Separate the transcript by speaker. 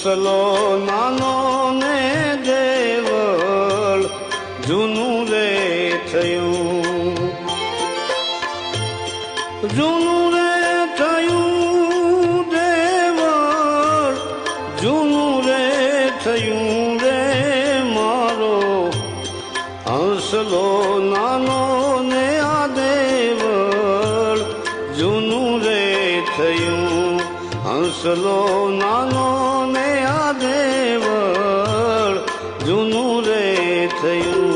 Speaker 1: હંસલો નાનો ને દેવળ જૂનું રે થયું, જૂનું રે થયું દેવળ, જૂનું રે થયું રે મારો હંસલો નાનો ને આ દેવળ જૂનું રે થયું, હંસલો નાનો ને આ દેવળ જૂનું રે થયું.